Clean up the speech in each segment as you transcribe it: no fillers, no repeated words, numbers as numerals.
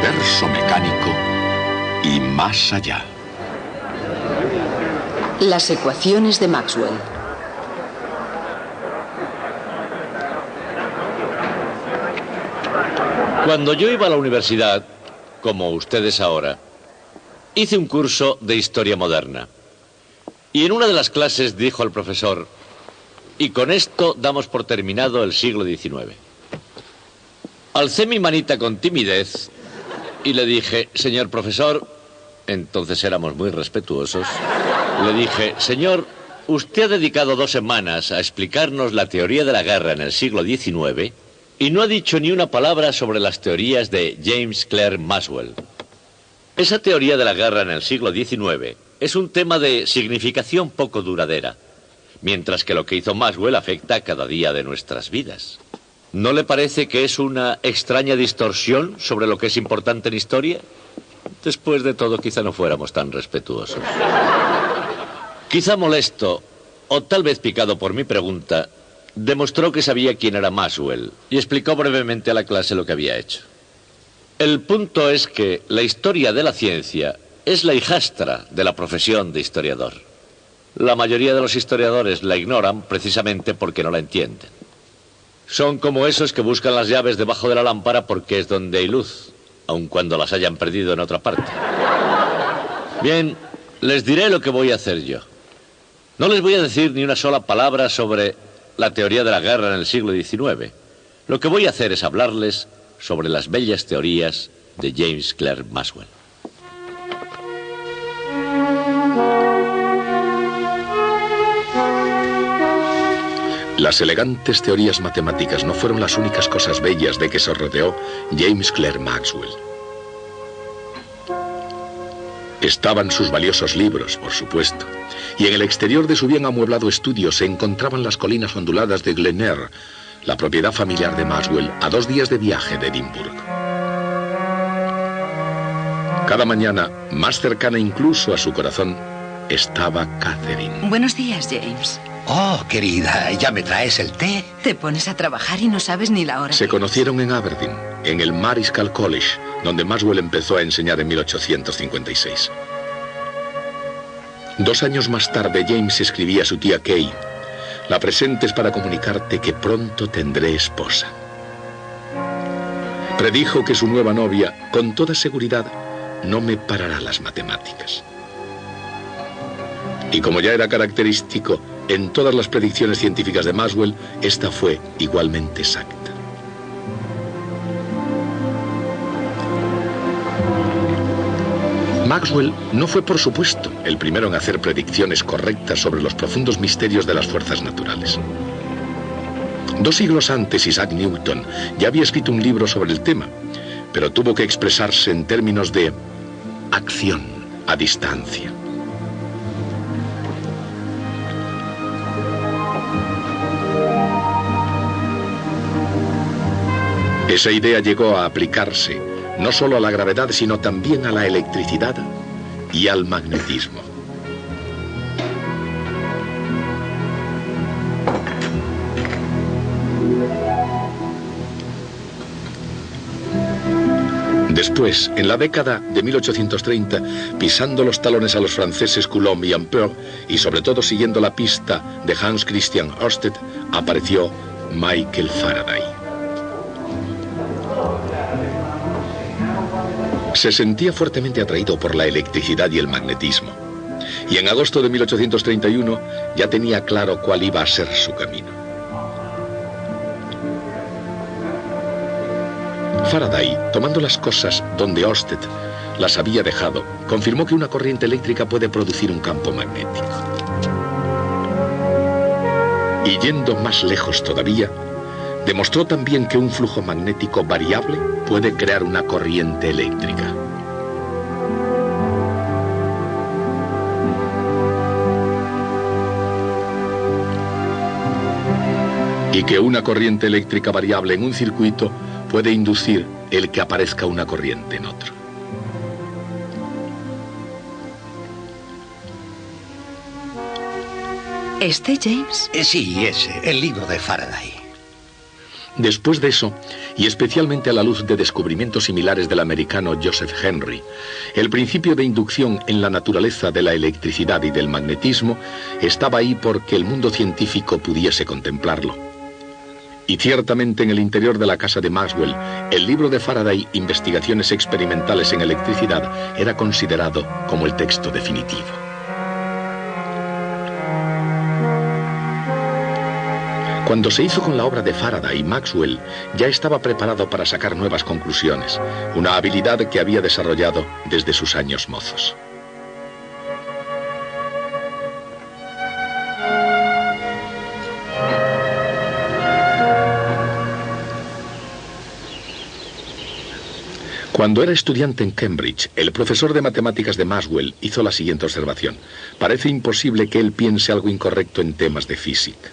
universo mecánico y más allá. Las ecuaciones de Maxwell. Cuando yo iba a la universidad, como ustedes ahora, hice un curso de historia moderna. Y en una de las clases dijo el profesor: y con esto damos por terminado el siglo XIX. Alcé mi manita con timidez y le dije: señor profesor, entonces éramos muy respetuosos, le dije: señor, usted ha dedicado 2 semanas a explicarnos la teoría de la guerra en el siglo XIX y no ha dicho ni una palabra sobre las teorías de James Clerk Maxwell. Esa teoría de la guerra en el siglo XIX es un tema de significación poco duradera, mientras que lo que hizo Maxwell afecta cada día de nuestras vidas. ¿No le parece que es una extraña distorsión sobre lo que es importante en historia? Después de todo, quizá no fuéramos tan respetuosos. Quizá molesto, o tal vez picado por mi pregunta, demostró que sabía quién era Maxwell y explicó brevemente a la clase lo que había hecho. El punto es que la historia de la ciencia es la hijastra de la profesión de historiador. La mayoría de los historiadores la ignoran precisamente porque no la entienden. Son como esos que buscan las llaves debajo de la lámpara porque es donde hay luz, aun cuando las hayan perdido en otra parte. Bien, les diré lo que voy a hacer yo. No les voy a decir ni una sola palabra sobre la teoría de la guerra en el siglo XIX. Lo que voy a hacer es hablarles sobre las bellas teorías de James Clerk Maxwell. Las elegantes teorías matemáticas no fueron las únicas cosas bellas de que se rodeó James Clerk Maxwell. Estaban sus valiosos libros, por supuesto, y en el exterior de su bien amueblado estudio se encontraban las colinas onduladas de Glen Eyre, la propiedad familiar de Maxwell, a 2 días de viaje de Edimburgo. Cada mañana, más cercana incluso a su corazón, estaba Catherine. Buenos días, James. Oh, querida, ¿ya me traes el té? Te pones a trabajar y no sabes ni la hora. Se conocieron en Aberdeen, en el Marischal College, donde Maxwell empezó a enseñar en 1856. 2 años más tarde, James escribía a su tía Kay: la presentes para comunicarte que pronto tendré esposa. Predijo que su nueva novia, con toda seguridad, no me parará las matemáticas. Y como ya era característico en todas las predicciones científicas de Maxwell, esta fue igualmente exacta. Maxwell no fue, por supuesto, el primero en hacer predicciones correctas sobre los profundos misterios de las fuerzas naturales. 2 siglos antes, Isaac Newton ya había escrito un libro sobre el tema, pero tuvo que expresarse en términos de acción a distancia. Esa idea llegó a aplicarse no solo a la gravedad, sino también a la electricidad y al magnetismo. Después, en la década de 1830, pisando los talones a los franceses Coulomb y Ampère, y sobre todo siguiendo la pista de Hans Christian Ørsted, apareció Michael Faraday. Se sentía fuertemente atraído por la electricidad y el magnetismo, y en agosto de 1831 ya tenía claro cuál iba a ser su camino. Faraday, tomando las cosas donde Ørsted las había dejado, confirmó que una corriente eléctrica puede producir un campo magnético. Y yendo más lejos todavía, demostró también que un flujo magnético variable puede crear una corriente eléctrica. Y que una corriente eléctrica variable en un circuito puede inducir el que aparezca una corriente en otro. ¿Este, James? Sí, ese, el libro de Faraday. Después de eso, y especialmente a la luz de descubrimientos similares del americano Joseph Henry, el principio de inducción en la naturaleza de la electricidad y del magnetismo estaba ahí porque el mundo científico pudiese contemplarlo. Y ciertamente en el interior de la casa de Maxwell, el libro de Faraday, Investigaciones experimentales en electricidad, era considerado como el texto definitivo. Cuando se hizo con la obra de Faraday, Maxwell ya estaba preparado para sacar nuevas conclusiones, una habilidad que había desarrollado desde sus años mozos. Cuando era estudiante en Cambridge, el profesor de matemáticas de Maxwell hizo la siguiente observación: parece imposible que él piense algo incorrecto en temas de física.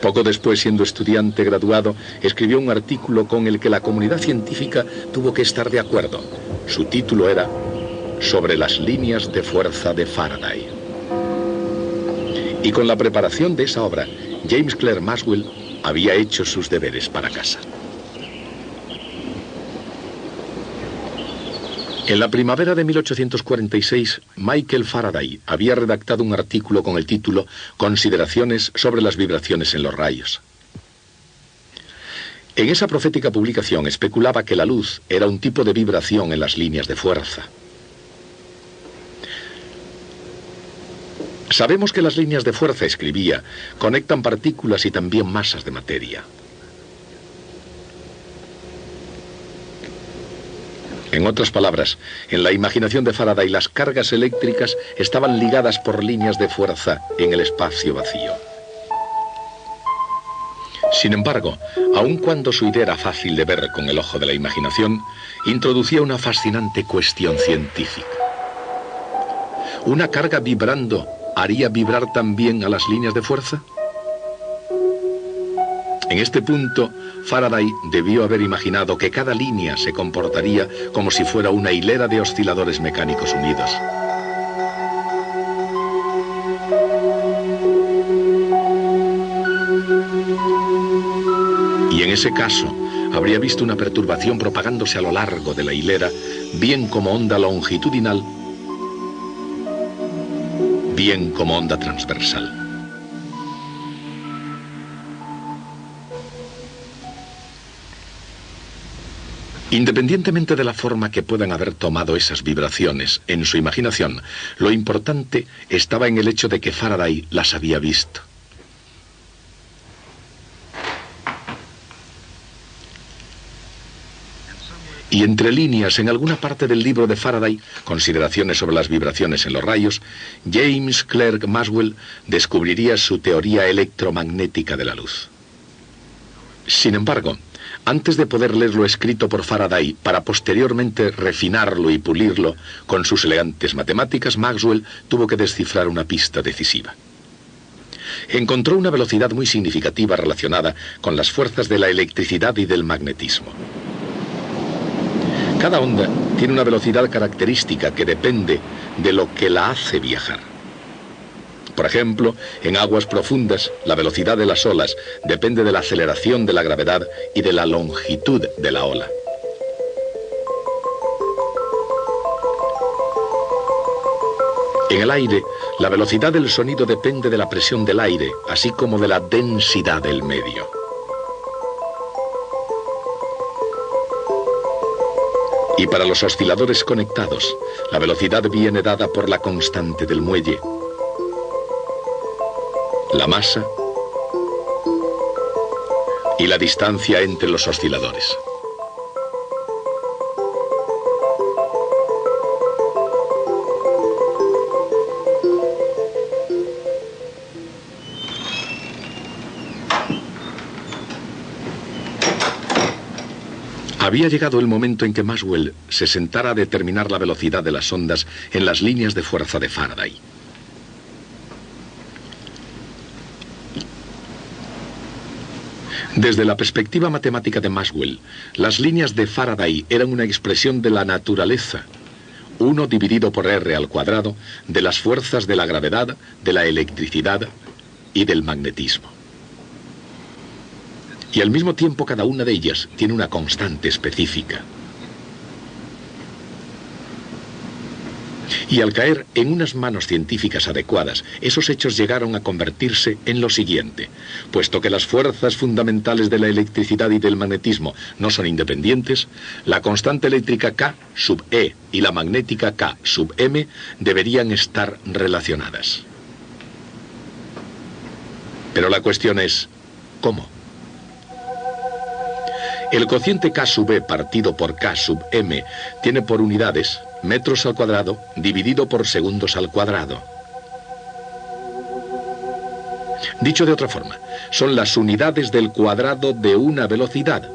Poco después, siendo estudiante graduado, escribió un artículo con el que la comunidad científica tuvo que estar de acuerdo. Su título era Sobre las líneas de fuerza de Faraday. Y con la preparación de esa obra, James Clerk Maxwell había hecho sus deberes para casa. En la primavera de 1846, Michael Faraday había redactado un artículo con el título Consideraciones sobre las vibraciones en los rayos. En esa profética publicación especulaba que la luz era un tipo de vibración en las líneas de fuerza. Sabemos que las líneas de fuerza, escribía, conectan partículas y también masas de materia. En otras palabras, en la imaginación de Faraday, las cargas eléctricas estaban ligadas por líneas de fuerza en el espacio vacío. Sin embargo, aun cuando su idea era fácil de ver con el ojo de la imaginación, introducía una fascinante cuestión científica. ¿Una carga vibrando haría vibrar también a las líneas de fuerza? En este punto, Faraday debió haber imaginado que cada línea se comportaría como si fuera una hilera de osciladores mecánicos unidos. Y en ese caso, habría visto una perturbación propagándose a lo largo de la hilera, bien como onda longitudinal, bien como onda transversal. Independientemente de la forma que puedan haber tomado esas vibraciones en su imaginación, lo importante estaba en el hecho de que Faraday las había visto. Y entre líneas, en alguna parte del libro de Faraday, Consideraciones sobre las vibraciones en los rayos, James Clerk Maxwell descubriría su teoría electromagnética de la luz. Sin embargo, antes de poder leer lo escrito por Faraday para posteriormente refinarlo y pulirlo con sus elegantes matemáticas, Maxwell tuvo que descifrar una pista decisiva. Encontró una velocidad muy significativa relacionada con las fuerzas de la electricidad y del magnetismo. Cada onda tiene una velocidad característica que depende de lo que la hace viajar. Por ejemplo, en aguas profundas, la velocidad de las olas depende de la aceleración de la gravedad y de la longitud de la ola. En el aire, la velocidad del sonido depende de la presión del aire, así como de la densidad del medio. Y para los osciladores conectados, la velocidad viene dada por la constante del muelle, la masa y la distancia entre los osciladores. Había llegado el momento en que Maxwell se sentara a determinar la velocidad de las ondas en las líneas de fuerza de Faraday. Desde la perspectiva matemática de Maxwell, las líneas de Faraday eran una expresión de la naturaleza, 1 dividido por r al cuadrado, de las fuerzas de la gravedad, de la electricidad y del magnetismo. Y al mismo tiempo cada una de ellas tiene una constante específica. Y al caer en unas manos científicas adecuadas, esos hechos llegaron a convertirse en lo siguiente. Puesto que las fuerzas fundamentales de la electricidad y del magnetismo no son independientes, la constante eléctrica K sub E y la magnética K sub M deberían estar relacionadas. Pero la cuestión es, ¿cómo? El cociente K sub E partido por K sub M tiene por unidades metros al cuadrado dividido por segundos al cuadrado. Dicho de otra forma, son las unidades del cuadrado de una velocidad.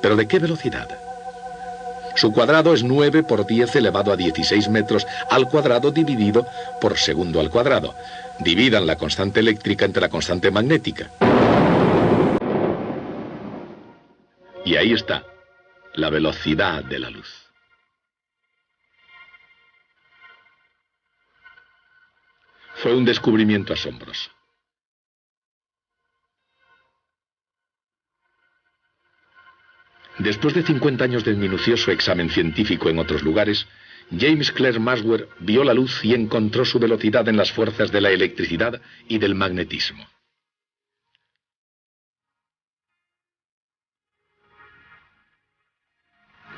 ¿Pero de qué velocidad? Su cuadrado es 9 por 10 elevado a 16 metros al cuadrado dividido por segundo al cuadrado. Dividan la constante eléctrica entre la constante magnética. Y ahí está, la velocidad de la luz. Fue un descubrimiento asombroso. Después de 50 años de minucioso examen científico en otros lugares, James Clerk Maxwell vio la luz y encontró su velocidad en las fuerzas de la electricidad y del magnetismo.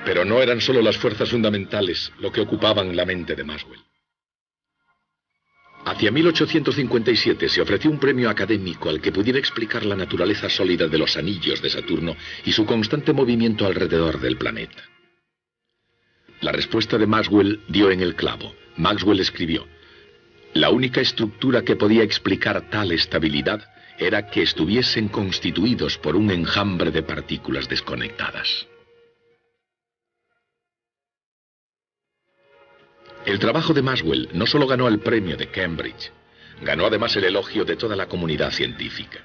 Pero no eran solo las fuerzas fundamentales lo que ocupaban la mente de Maxwell. Hacia 1857 se ofreció un premio académico al que pudiera explicar la naturaleza sólida de los anillos de Saturno y su constante movimiento alrededor del planeta. La respuesta de Maxwell dio en el clavo. Maxwell escribió: la única estructura que podía explicar tal estabilidad era que estuviesen constituidos por un enjambre de partículas desconectadas. El trabajo de Maxwell no solo ganó el premio de Cambridge, ganó además el elogio de toda la comunidad científica.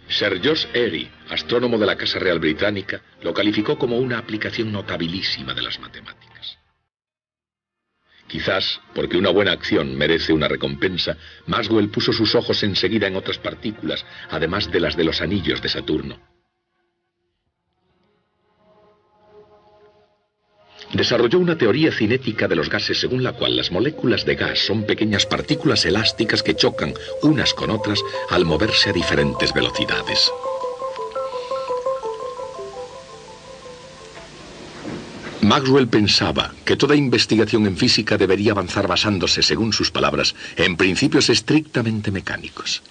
Sir George Airy, astrónomo de la Casa Real Británica, lo calificó como una aplicación notabilísima de las matemáticas. Quizás, porque una buena acción merece una recompensa, Maxwell puso sus ojos enseguida en otras partículas, además de las de los anillos de Saturno. Desarrolló una teoría cinética de los gases según la cual las moléculas de gas son pequeñas partículas elásticas que chocan unas con otras al moverse a diferentes velocidades. Maxwell pensaba que toda investigación en física debería avanzar basándose, según sus palabras, en principios estrictamente mecánicos.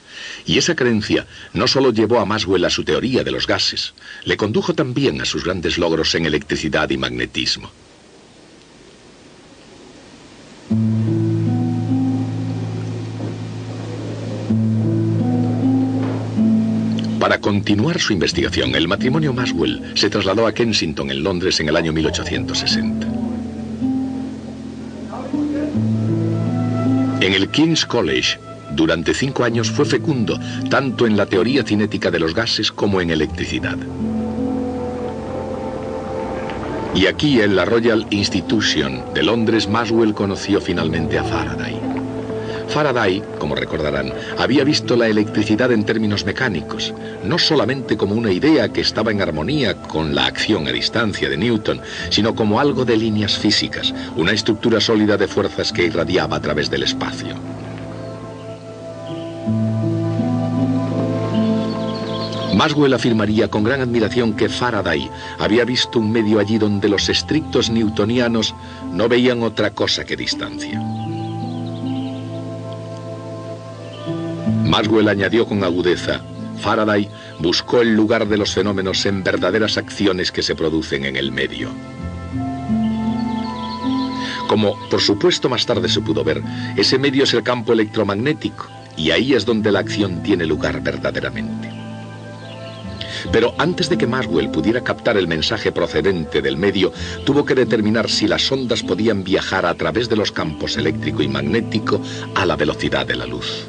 Y esa creencia no solo llevó a Maxwell a su teoría de los gases, le condujo también a sus grandes logros en electricidad y magnetismo. Para continuar su investigación, el matrimonio Maxwell se trasladó a Kensington, en Londres, en el año 1860. En el King's College, durante 5 años fue fecundo, tanto en la teoría cinética de los gases como en electricidad. Y aquí, en la Royal Institution de Londres, Maxwell conoció finalmente a Faraday. Faraday, como recordarán, había visto la electricidad en términos mecánicos, no solamente como una idea que estaba en armonía con la acción a distancia de Newton, sino como algo de líneas físicas, una estructura sólida de fuerzas que irradiaba a través del espacio. Maxwell afirmaría con gran admiración que Faraday había visto un medio allí donde los estrictos newtonianos no veían otra cosa que distancia. Maxwell añadió con agudeza: Faraday buscó el lugar de los fenómenos en verdaderas acciones que se producen en el medio. Como, por supuesto, más tarde se pudo ver, ese medio es el campo electromagnético, y ahí es donde la acción tiene lugar verdaderamente. Pero antes de que Maxwell pudiera captar el mensaje procedente del medio, tuvo que determinar si las ondas podían viajar a través de los campos eléctrico y magnético a la velocidad de la luz.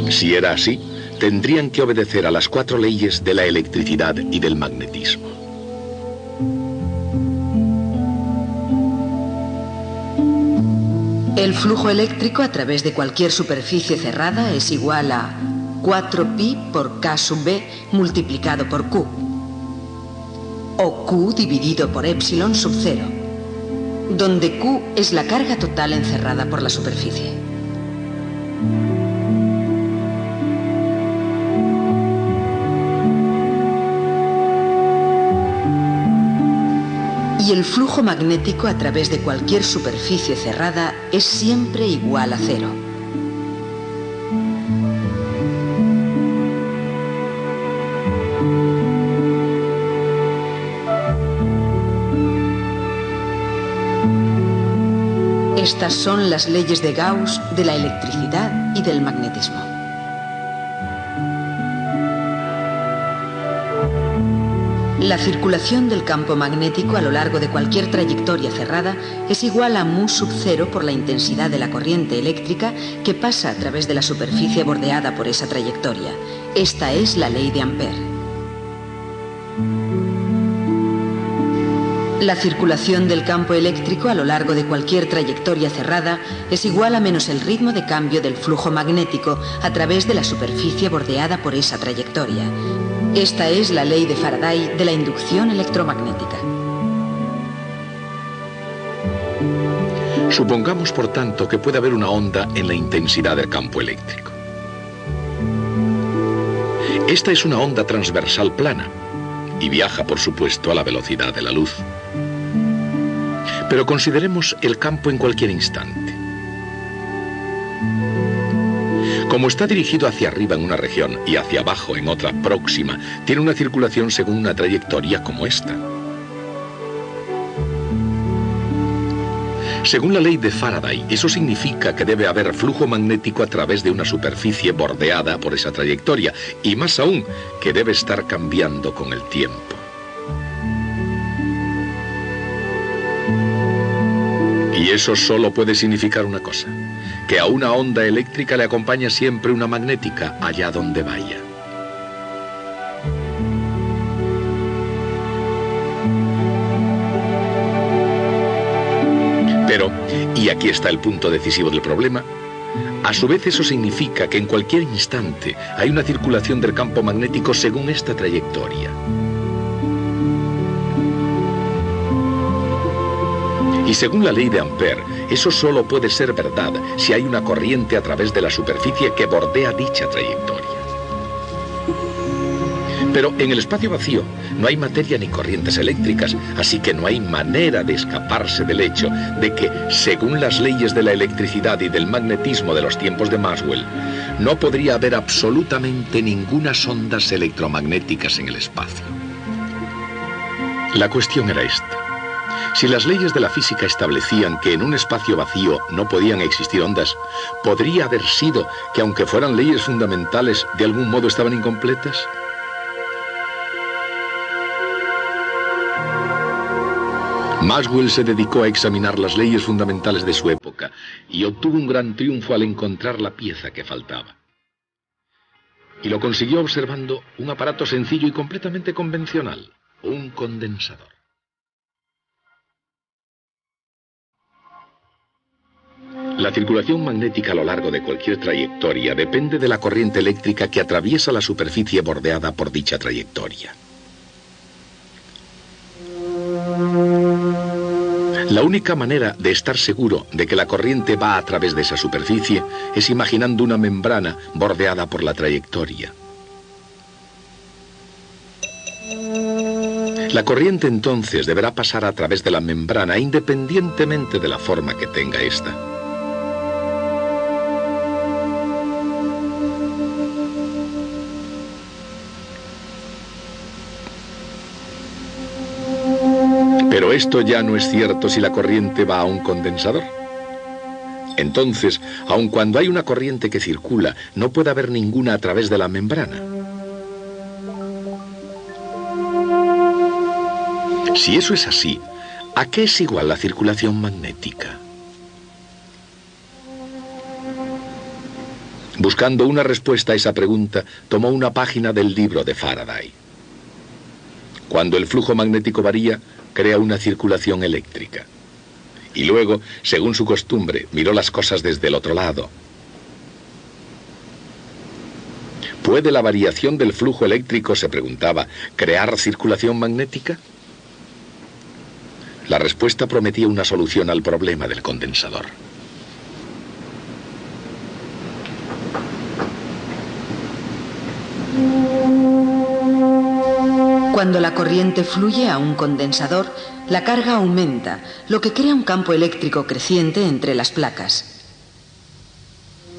Si era así, tendrían que obedecer a las 4 leyes de la electricidad y del magnetismo. El flujo eléctrico a través de cualquier superficie cerrada es igual a 4pi por K sub B multiplicado por Q. O Q dividido por epsilon sub 0, donde Q es la carga total encerrada por la superficie. Y el flujo magnético a través de cualquier superficie cerrada es siempre igual a 0. Estas son las leyes de Gauss de la electricidad y del magnetismo. La circulación del campo magnético a lo largo de cualquier trayectoria cerrada es igual a mu sub 0 por la intensidad de la corriente eléctrica que pasa a través de la superficie bordeada por esa trayectoria. Esta es la ley de Ampère. La circulación del campo eléctrico a lo largo de cualquier trayectoria cerrada es igual a menos el ritmo de cambio del flujo magnético a través de la superficie bordeada por esa trayectoria. Esta es la ley de Faraday de la inducción electromagnética. Supongamos, por tanto, que puede haber una onda en la intensidad del campo eléctrico. Esta es una onda transversal plana y viaja, por supuesto, a la velocidad de la luz. Pero consideremos el campo en cualquier instante. Como está dirigido hacia arriba en una región y hacia abajo en otra próxima, tiene una circulación según una trayectoria como esta. Según la ley de Faraday, eso significa que debe haber flujo magnético a través de una superficie bordeada por esa trayectoria, y más aún, que debe estar cambiando con el tiempo. Y eso solo puede significar una cosa, que a una onda eléctrica le acompaña siempre una magnética allá donde vaya. Pero, y aquí está el punto decisivo del problema, a su vez eso significa que en cualquier instante hay una circulación del campo magnético según esta trayectoria. Y según la ley de Ampère, eso solo puede ser verdad si hay una corriente a través de la superficie que bordea dicha trayectoria. Pero en el espacio vacío no hay materia ni corrientes eléctricas, así que no hay manera de escaparse del hecho de que, según las leyes de la electricidad y del magnetismo de los tiempos de Maxwell, no podría haber absolutamente ninguna ondas electromagnéticas en el espacio. La cuestión era esta. Si las leyes de la física establecían que en un espacio vacío no podían existir ondas, ¿podría haber sido que, aunque fueran leyes fundamentales, de algún modo estaban incompletas? Maxwell se dedicó a examinar las leyes fundamentales de su época y obtuvo un gran triunfo al encontrar la pieza que faltaba. Y lo consiguió observando un aparato sencillo y completamente convencional, un condensador. La circulación magnética a lo largo de cualquier trayectoria depende de la corriente eléctrica que atraviesa la superficie bordeada por dicha trayectoria. La única manera de estar seguro de que la corriente va a través de esa superficie es imaginando una membrana bordeada por la trayectoria. La corriente entonces deberá pasar a través de la membrana independientemente de la forma que tenga esta. Pero esto ya no es cierto si la corriente va a un condensador. Entonces, aun cuando hay una corriente que circula, no puede haber ninguna a través de la membrana. Si eso es así, ¿a qué es igual la circulación magnética? Buscando una respuesta a esa pregunta, tomó una página del libro de Faraday. Cuando el flujo magnético varía, crea una circulación eléctrica. Y luego, según su costumbre, miró las cosas desde el otro lado. ¿Puede la variación del flujo eléctrico, se preguntaba, crear circulación magnética? La respuesta prometía una solución al problema del condensador. Cuando la corriente fluye a un condensador, la carga aumenta, lo que crea un campo eléctrico creciente entre las placas.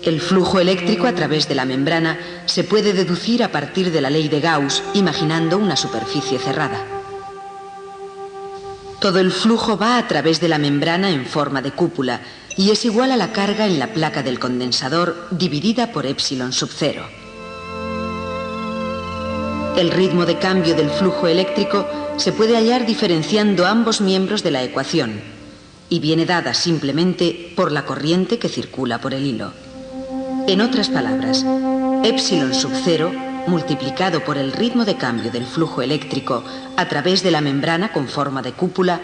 El flujo eléctrico a través de la membrana se puede deducir a partir de la ley de Gauss, imaginando una superficie cerrada. Todo el flujo va a través de la membrana en forma de cúpula y es igual a la carga en la placa del condensador dividida por epsilon sub 0. El ritmo de cambio del flujo eléctrico se puede hallar diferenciando ambos miembros de la ecuación y viene dada simplemente por la corriente que circula por el hilo. En otras palabras, epsilon sub 0 multiplicado por el ritmo de cambio del flujo eléctrico a través de la membrana con forma de cúpula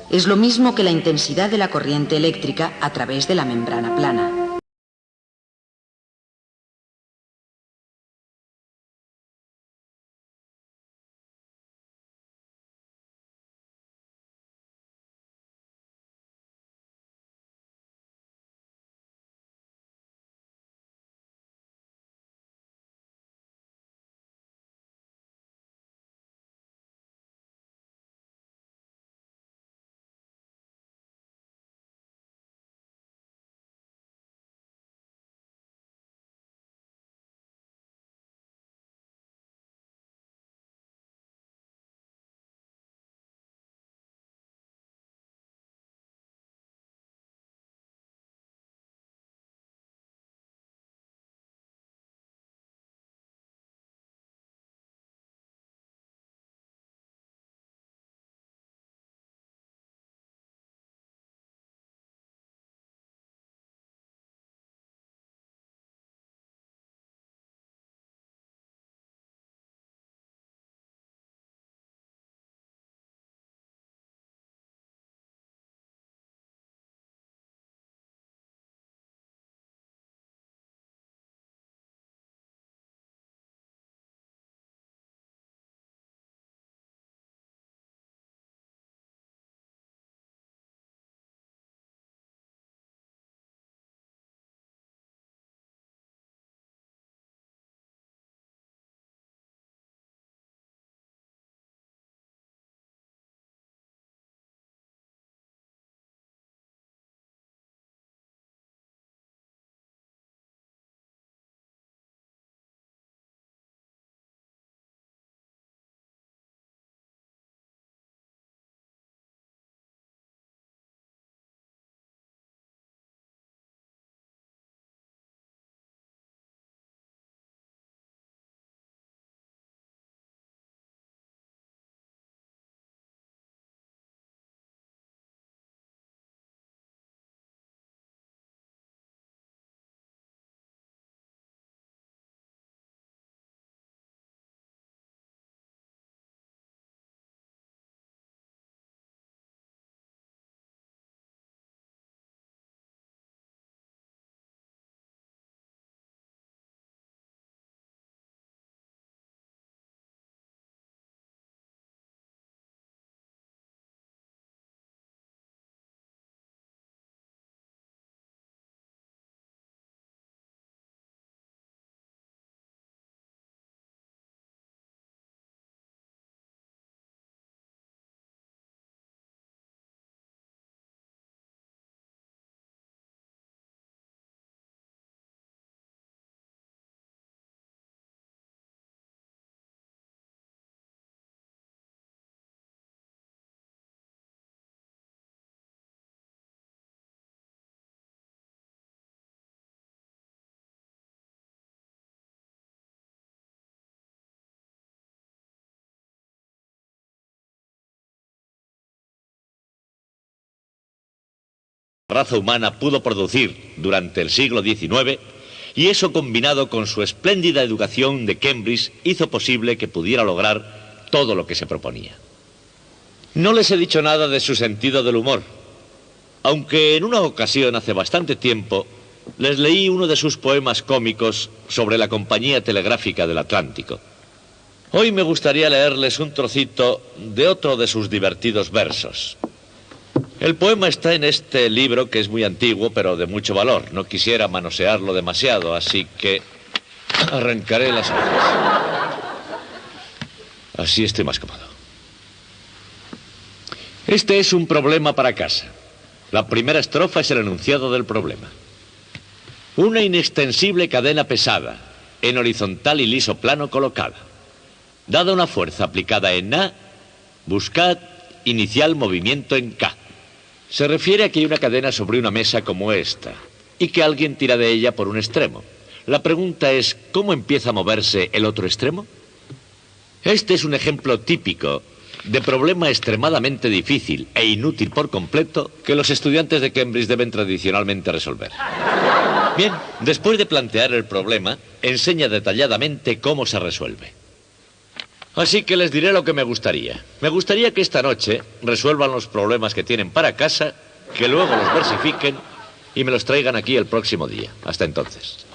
es lo mismo que la intensidad de la corriente eléctrica a través de la membrana plana. La raza humana pudo producir durante el siglo XIX, y eso combinado con su espléndida educación de Cambridge hizo posible que pudiera lograr todo lo que se proponía. No les he dicho nada de su sentido del humor, aunque en una ocasión hace bastante tiempo les leí uno de sus poemas cómicos sobre la compañía telegráfica del Atlántico. Hoy me gustaría leerles un trocito de otro de sus divertidos versos. El poema está en este libro, que es muy antiguo, pero de mucho valor. No quisiera manosearlo demasiado, así que arrancaré las hojas. Así estoy más cómodo. Este es un problema para casa. La primera estrofa es el enunciado del problema. Una inextensible cadena pesada, en horizontal y liso plano colocada. Dada una fuerza aplicada en A, buscad inicial movimiento en K. Se refiere a que hay una cadena sobre una mesa como esta y que alguien tira de ella por un extremo. La pregunta es, ¿cómo empieza a moverse el otro extremo? Este es un ejemplo típico de problema extremadamente difícil e inútil por completo que los estudiantes de Cambridge deben tradicionalmente resolver. Bien, después de plantear el problema, enseña detalladamente cómo se resuelve. Así que les diré lo que me gustaría. Me gustaría que esta noche resuelvan los problemas que tienen para casa, que luego los versifiquen y me los traigan aquí el próximo día. Hasta entonces.